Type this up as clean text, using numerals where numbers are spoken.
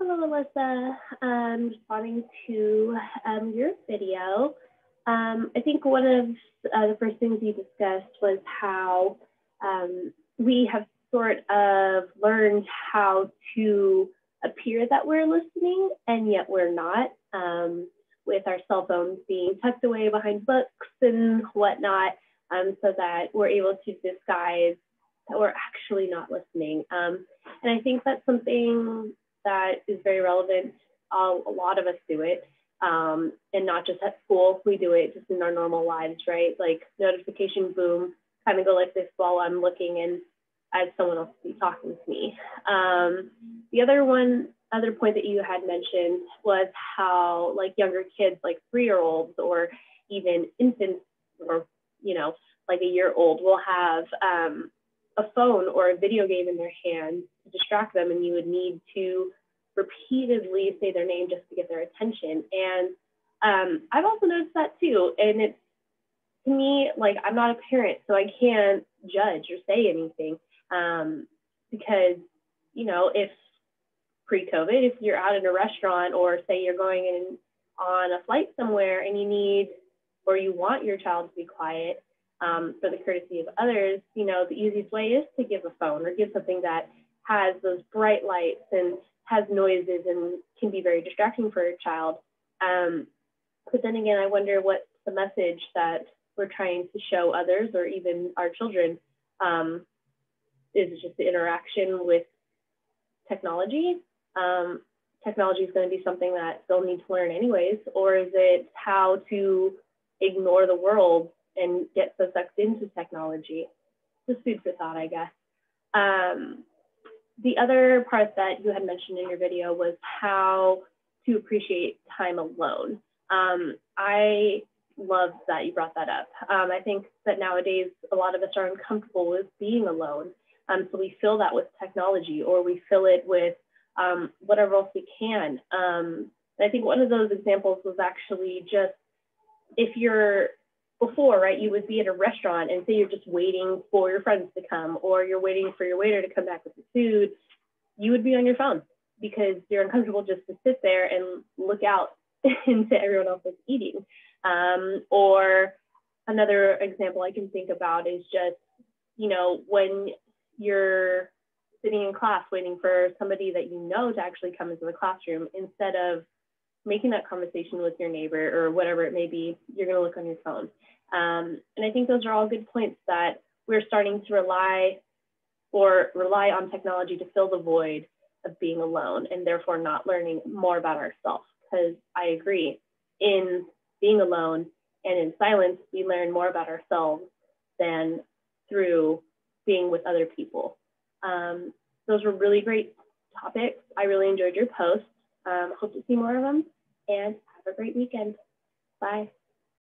Hello, Alyssa. Responding to your video. I think one of the first things you discussed was how we have sort of learned how to appear that we're listening, and yet we're not, with our cell phones being tucked away behind books and whatnot, so that we're able to disguise that we're actually not listening. And I think that's something that is very relevant. A lot of us do it, and not just at school. We do it just in our normal lives, right? Like notification, boom, kind of go like this while I'm looking and as someone else be talking to me. The other point that you had mentioned was how like younger kids, like 3-year-olds or even infants, or like a year old, will have a phone or a video game in their hand to distract them, and you would need to repeatedly say their name just to get their attention. And I've also noticed that too. And it's, to me, like, I'm not a parent, so I can't judge or say anything, because, if pre-COVID, if you're out in a restaurant or say you're going in on a flight somewhere and you need, or you want your child to be quiet, for the courtesy of others, the easiest way is to give a phone or give something that has those bright lights and has noises and can be very distracting for a child. But then again, I wonder what's the message that we're trying to show others or even our children. Is it just the interaction with technology? Technology is going to be something that they'll need to learn anyways, or is it how to ignore the world and get so sucked into technology? Just food for thought, I guess. The other part that you had mentioned in your video was how to appreciate time alone. I love that you brought that up. I think that nowadays, a lot of us are uncomfortable with being alone. So we fill that with technology, or we fill it with whatever else we can. And I think one of those examples was actually just, if you're before, right, you would be at a restaurant and say you're just waiting for your friends to come, or you're waiting for your waiter to come back with the food, you would be on your phone because you're uncomfortable just to sit there and look out into everyone else that's eating. Or another example I can think about is just, when you're sitting in class waiting for somebody that you know to actually come into the classroom, instead of making that conversation with your neighbor or whatever it may be, you're going to look on your phone. And I think those are all good points, that we're starting to rely on technology to fill the void of being alone, and therefore not learning more about ourselves. Because I agree, in being alone and in silence, we learn more about ourselves than through being with other people. Those were really great topics. I really enjoyed your posts. Hope to see more of them, and have a great weekend. Bye.